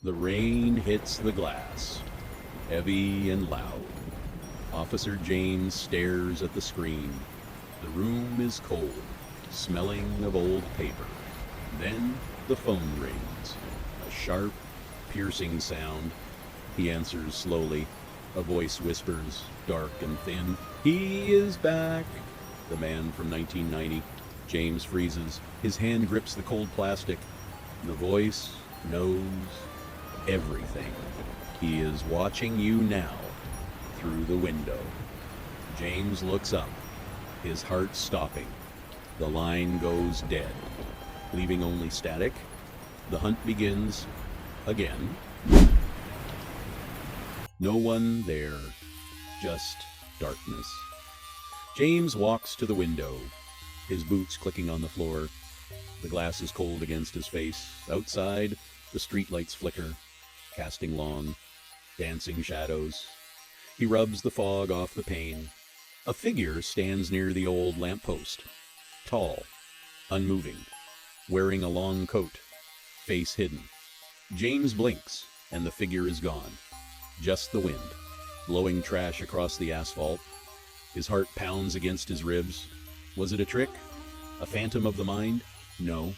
The rain hits the glass, heavy and loud. Officer James stares at the screen. The room is cold, smelling of old paper. Then the phone rings. A sharp, piercing sound. He answers slowly. A voice whispers, dark and thin. "He is back." The man from 1990. James freezes. His hand grips the cold plastic. The voice knows everything. He is watching you now, through the window. James looks up, his heart stopping. The line goes dead, leaving only static. The hunt begins again. No one there, just darkness. James walks to the window, his boots clicking on the floor. The glass is cold against his face. Outside, the streetlights flicker, casting long, dancing shadows. He rubs the fog off the pane. A figure stands near the old lamppost, tall, unmoving, wearing a long coat, face hidden. James blinks, and the figure is gone. Just the wind, blowing trash across the asphalt. His heart pounds against his ribs. Was it a trick? A phantom of the mind? No.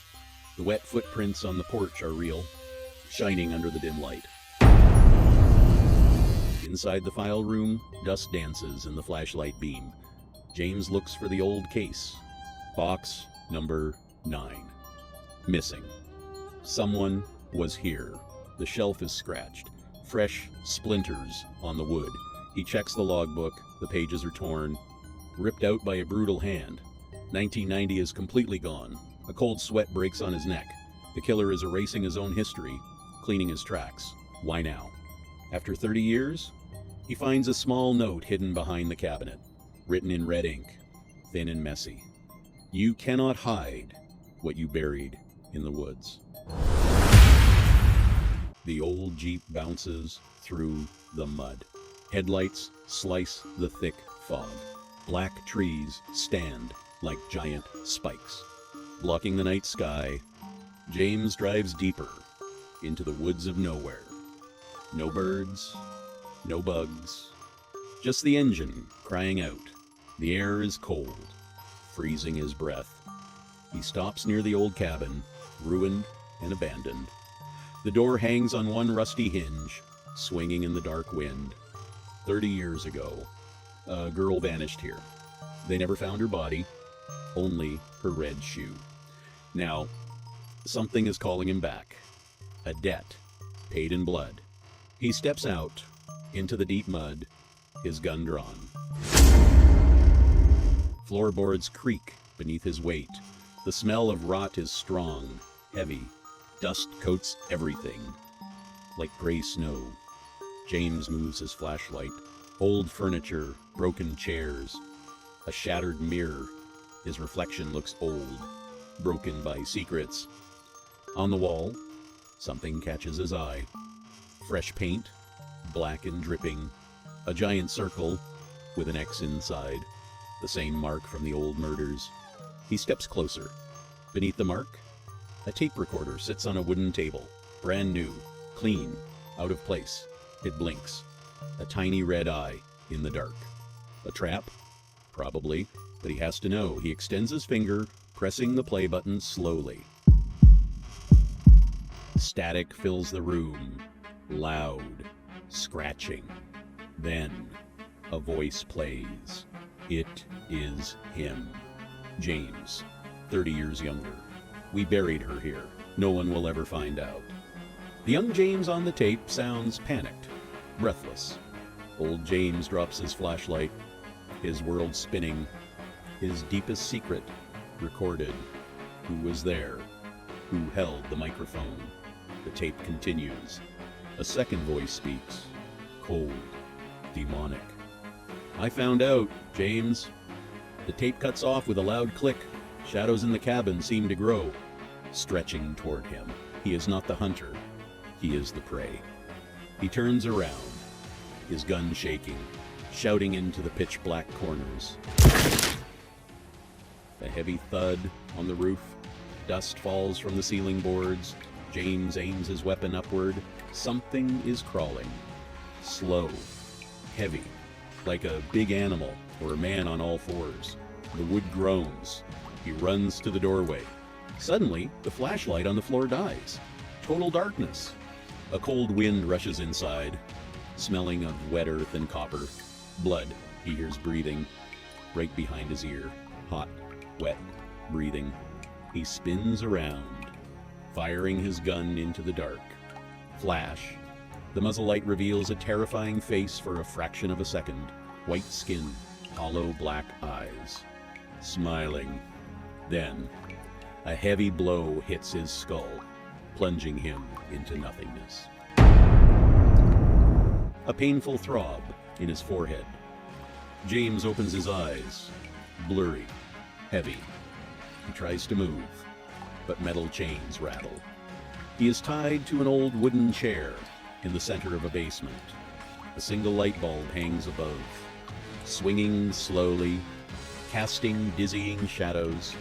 The wet footprints on the porch are real, shining under the dim light. Inside the file room, dust dances in the flashlight beam. James looks for the old case. Box number 9. Missing. Someone was here. The shelf is scratched. Fresh splinters on the wood. He checks the logbook. The pages are torn, ripped out by a brutal hand. 1990 is completely gone. A cold sweat breaks on his neck. The killer is erasing his own history, cleaning his tracks. Why now? After 30 years, he finds a small note hidden behind the cabinet, written in red ink, thin and messy. "You cannot hide what you buried in the woods." The old Jeep bounces through the mud. Headlights slice the thick fog. Black trees stand like giant spikes, blocking the night sky. James drives deeper into the woods of nowhere. No birds, no bugs, just the engine crying out. The air is cold, freezing his breath. He stops near the old cabin, ruined and abandoned. The door hangs on one rusty hinge, swinging in the dark wind. 30 years ago, a girl vanished here. They never found her body, only her red shoe. Now, something is calling him back. A debt, paid in blood. He steps out into the deep mud, his gun drawn. Floorboards creak beneath his weight. The smell of rot is strong, heavy. Dust coats everything, like gray snow. James moves his flashlight. Old furniture, broken chairs, a shattered mirror. His reflection looks old, broken by secrets. On the wall, something catches his eye. Fresh paint, black and dripping. A giant circle with an X inside, the same mark from the old murders. He steps closer. Beneath the mark, a tape recorder sits on a wooden table, brand new, clean, out of place. It blinks. A tiny red eye in the dark. A trap? Probably, but he has to know. He extends his finger, pressing the play button slowly. Static fills the room, loud, scratching. Then, a voice plays. It is him. James, 30 years younger. "We buried her here. No one will ever find out." The young James on the tape sounds panicked, breathless. Old James drops his flashlight, his world spinning, his deepest secret recorded. Who was there? Who held the microphone? The tape continues. A second voice speaks, cold, demonic. "I found out, James." The tape cuts off with a loud click. Shadows in the cabin seem to grow, stretching toward him. He is not the hunter. He is the prey. He turns around, his gun shaking, shouting into the pitch-black corners. A heavy thud on the roof. Dust falls from the ceiling boards. James aims his weapon upward. Something is crawling. Slow. Heavy. Like a big animal or a man on all fours. The wood groans. He runs to the doorway. Suddenly, the flashlight on the floor dies. Total darkness. A cold wind rushes inside, smelling of wet earth and copper. Blood. He hears breathing right behind his ear. Hot, wet, breathing. He spins around, firing his gun into the dark. Flash. The muzzle light reveals a terrifying face for a fraction of a second. White skin, hollow black eyes. Smiling. Then, a heavy blow hits his skull, plunging him into nothingness. A painful throb in his forehead. James opens his eyes, blurry, heavy. He tries to move, but metal chains rattle. He is tied to an old wooden chair in the center of a basement. A single light bulb hangs above, swinging slowly, casting dizzying shadows.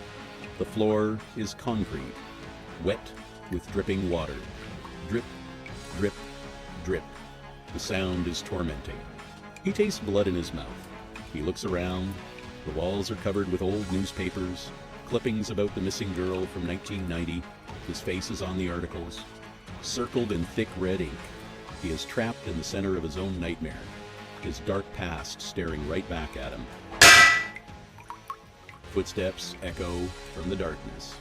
The floor is concrete, wet with dripping water. Drip, drip, drip. The sound is tormenting. He tastes blood in his mouth. He looks around. The walls are covered with old newspapers, clippings about the missing girl from 1990. His face is on the articles, circled in thick red ink. He is trapped in the center of his own nightmare, his dark past staring right back at him. Footsteps echo from the darkness.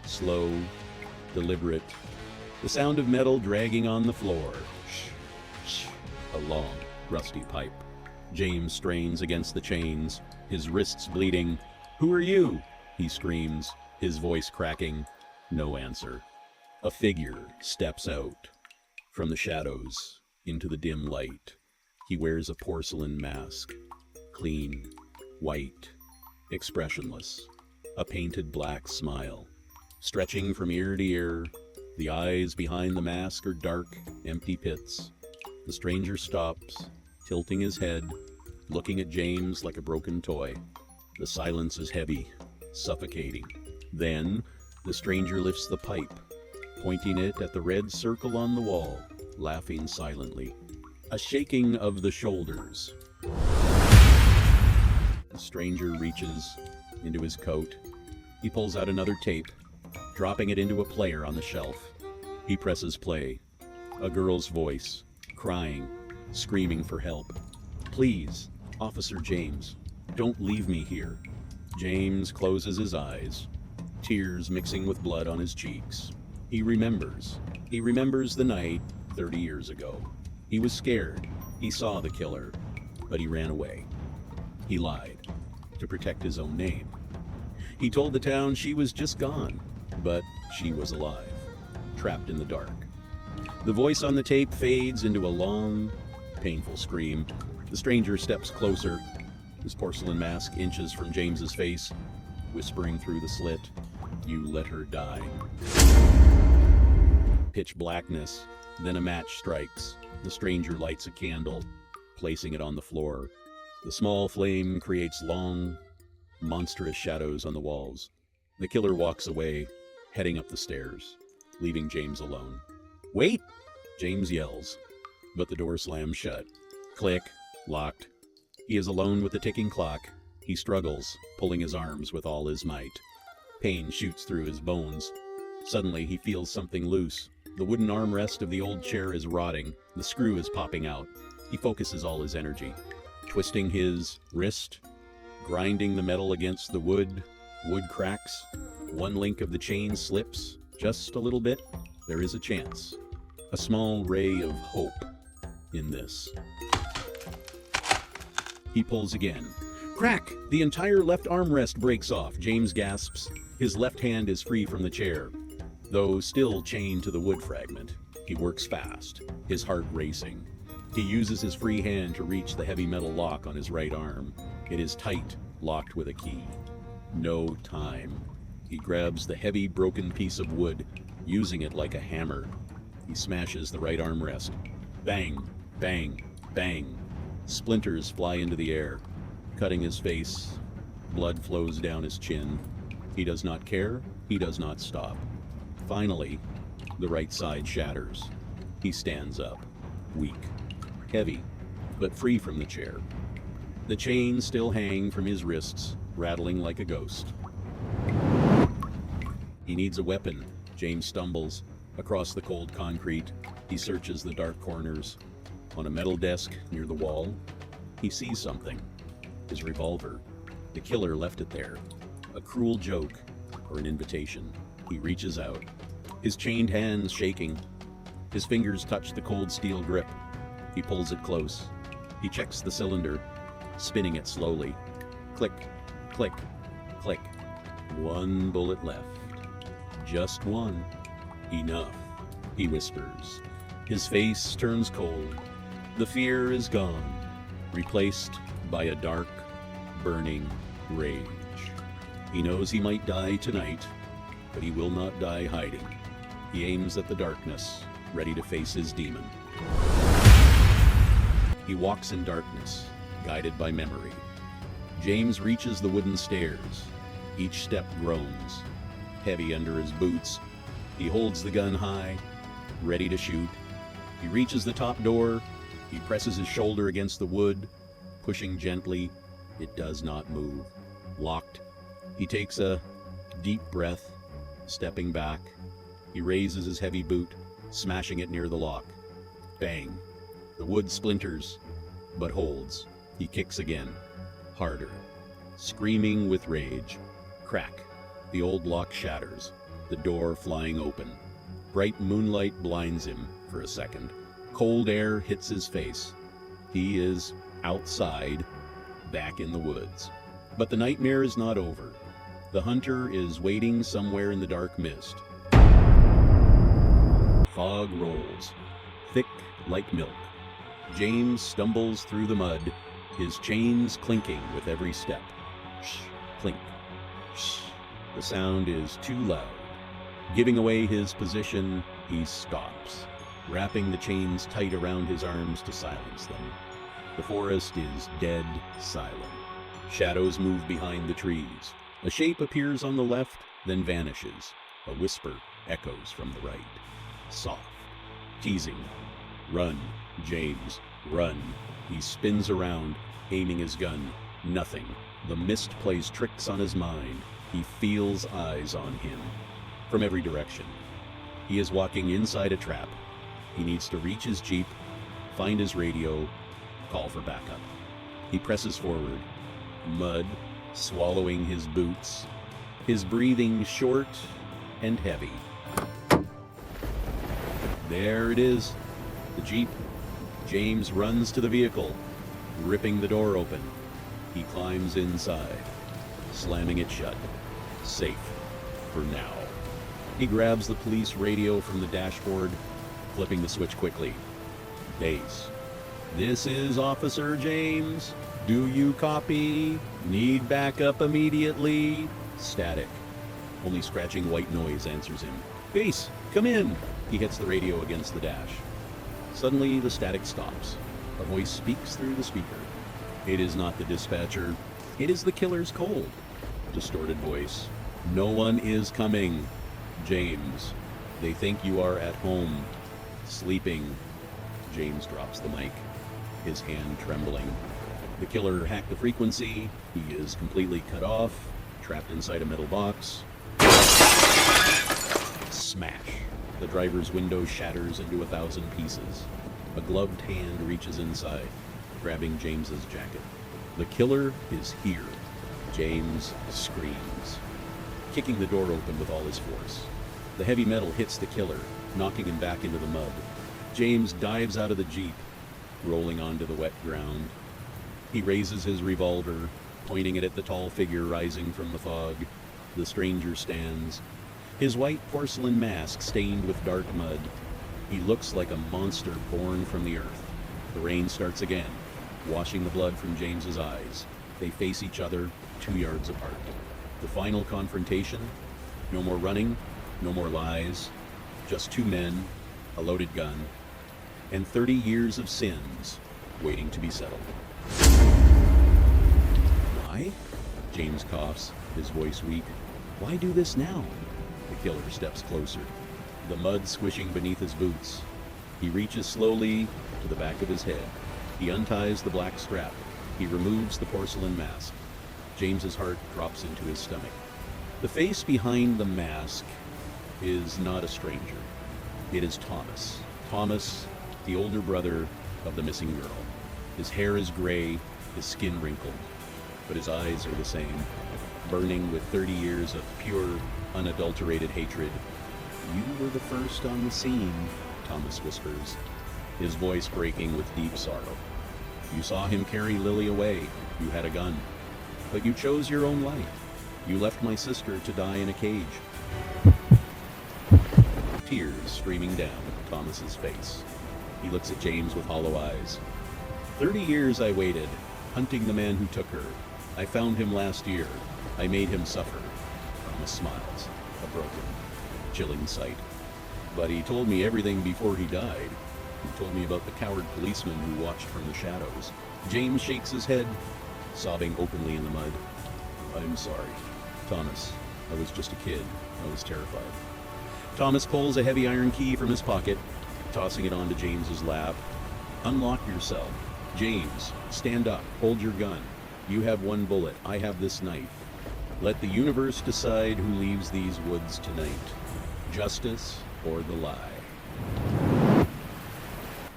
Slow, deliberate. The sound of metal dragging on the floor. Shh, shh. A long, rusty pipe. James strains against the chains, his wrists bleeding. "Who are you?" he screams, his voice cracking. No answer. A figure steps out from the shadows into the dim light. He wears a porcelain mask, clean, white, expressionless, a painted black smile. Stretching from ear to ear, the eyes behind the mask are dark, empty pits. The stranger stops, tilting his head, looking at James like a broken toy. The silence is heavy, suffocating. Then, the stranger lifts the pipe, pointing it at the red circle on the wall, laughing silently. A shaking of the shoulders. The stranger reaches into his coat. He pulls out another tape, dropping it into a player on the shelf. He presses play. A girl's voice, crying, screaming for help. "Please, Officer James, don't leave me here." James closes his eyes, tears mixing with blood on his cheeks. He remembers. He remembers the night 30 years ago. He was scared. He saw the killer, but he ran away. He lied to protect his own name. He told the town she was just gone, but she was alive, trapped in the dark. The voice on the tape fades into a long, painful scream. The stranger steps closer. His porcelain mask inches from James's face, whispering through the slit, "You let her die." Pitch blackness, then a match strikes. The stranger lights a candle, placing it on the floor. The small flame creates long, monstrous shadows on the walls. The killer walks away, heading up the stairs, leaving James alone. "Wait!" James yells, but the door slams shut. Click, locked. He is alone with the ticking clock. He struggles, pulling his arms with all his might. Pain shoots through his bones. Suddenly, he feels something loose. The wooden armrest of the old chair is rotting. The screw is popping out. He focuses all his energy, twisting his wrist, grinding the metal against the wood. Wood cracks. One link of the chain slips, just a little bit. There is a chance. A small ray of hope in this. He pulls again. Crack! The entire left armrest breaks off. James gasps. His left hand is free from the chair, though still chained to the wood fragment. He works fast, his heart racing. He uses his free hand to reach the heavy metal lock on his right arm. It is tight, locked with a key. No time. He grabs the heavy, broken piece of wood, using it like a hammer. He smashes the right armrest. Bang, bang, bang. Splinters fly into the air, cutting his face. Blood flows down his chin. He does not care. He does not stop. Finally, The right side shatters. He stands up, weak, heavy, but free from the chair. The chains still hang from his wrists, rattling like a ghost. He needs a weapon. James stumbles across the cold concrete. He searches the dark corners. On a metal desk near the wall, he sees something. His revolver. The killer left it there. A cruel joke or an invitation. He reaches out, his chained hands shaking. His fingers touch the cold steel grip. He pulls it close. He checks the cylinder, spinning it slowly. Click, click, click. One bullet left. Just one. Enough, he whispers. His face turns cold. The fear is gone, replaced by a dark, burning rage. He knows he might die tonight, but he will not die hiding. He aims at the darkness, ready to face his demon. He walks in darkness, guided by memory. James reaches the wooden stairs. Each step groans, heavy under his boots. He holds the gun high, ready to shoot. He reaches the top door. He presses his shoulder against the wood, pushing gently. It does not move. Locked. He takes a deep breath, stepping back. He raises his heavy boot, smashing it near the lock. Bang. The wood splinters, but holds. He kicks again, harder, screaming with rage. Crack. The old lock shatters, the door flying open. Bright moonlight blinds him for a second. Cold air hits his face. He is outside, back in the woods. But the nightmare is not over. The hunter is waiting somewhere in the dark mist. Fog rolls, thick like milk. James stumbles through the mud, his chains clinking with every step. Shh, clink, shh. The sound is too loud. Giving away his position, he stops, wrapping the chains tight around his arms to silence them. The forest is dead silent. Shadows move behind the trees. A shape appears on the left, then vanishes. A whisper echoes from the right. Soft, teasing. Run, James, run. He spins around, aiming his gun. Nothing. The mist plays tricks on his mind. He feels eyes on him from every direction. He is walking inside a trap. He needs to reach his jeep, find his radio, call for backup. He presses forward, mud swallowing his boots, his breathing short and heavy. There it is, the jeep. James runs to the vehicle, ripping the door open. He climbs inside, slamming it shut. Safe, for now. He grabs the police radio from the dashboard, flipping the switch quickly. Base. This is Officer James. Do you copy? Need backup immediately? Static. Only scratching white noise answers him. Base, come in. He hits the radio against the dash. Suddenly, the static stops. A voice speaks through the speaker. It is not the dispatcher. It is the killer's cold, distorted voice. No one is coming. James, they think you are at home, sleeping. James drops the mic, his hand trembling. The killer hacked the frequency. He is completely cut off, trapped inside a metal box. Smash. The driver's window shatters into 1,000 pieces. A gloved hand reaches inside, grabbing James's jacket. The killer is here. James screams, kicking the door open with all his force. The heavy metal hits the killer, knocking him back into the mud. James dives out of the jeep, rolling onto the wet ground. He raises his revolver, pointing it at the tall figure rising from the fog. The stranger stands, his white porcelain mask stained with dark mud. He looks like a monster born from the earth. The rain starts again, washing the blood from James's eyes. They face each other 2 yards apart. The final confrontation. No more running, no more lies. Just two men, a loaded gun, and 30 years of sins waiting to be settled. Why? James coughs, his voice weak. Why do this now? The killer steps closer. the mud squishing beneath his boots. He reaches slowly to the back of his head. He unties the black strap. He removes the porcelain mask. James's heart drops into his stomach. The face behind the mask is not a stranger. It is Thomas. Thomas, the older brother of the missing girl. His hair is gray, his skin wrinkled, but his eyes are the same, burning with 30 years of pure, unadulterated hatred. "You were the first on the scene," Thomas whispers, his voice breaking with deep sorrow. "You saw him carry Lily away. You had a gun. But you chose your own life. You left my sister to die in a cage." Tears streaming down Thomas's face. He looks at James with hollow eyes. 30 years I waited, hunting the man who took her. I found him last year. I made him suffer." Thomas smiles, a broken, chilling sight. "But he told me everything before he died. He told me about the coward policeman who watched from the shadows." James shakes his head, sobbing openly in the mud. "I'm sorry, Thomas. I was just a kid. I was terrified." Thomas pulls a heavy iron key from his pocket, tossing it onto James's lap. "Unlock yourself. James, stand up. Hold your gun. You have one bullet. I have this knife. Let the universe decide who leaves these woods tonight. Justice or the lie."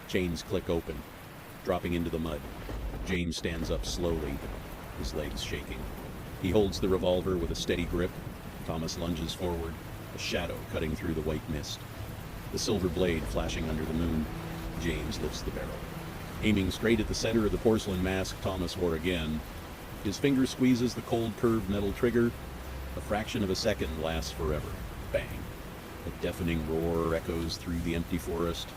Chains click open, dropping into the mud. James stands up slowly, his legs shaking. He holds the revolver with a steady grip. Thomas lunges forward, a shadow cutting through the white mist. The silver blade flashing under the moon. James lifts the barrel. Aiming straight at the center of the porcelain mask Thomas wore again, his finger squeezes the cold curved metal trigger. A fraction of a second lasts forever. Bang. A deafening roar echoes through the empty forest.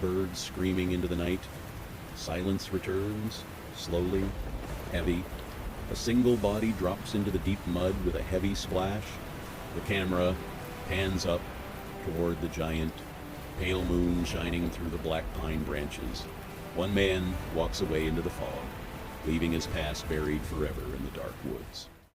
Birds screaming into the night. Silence returns, slowly, heavy. A single body drops into the deep mud with a heavy splash. The camera pans up toward the giant, pale moon shining through the black pine branches. One man walks away into the fog, leaving his past buried forever in the dark woods.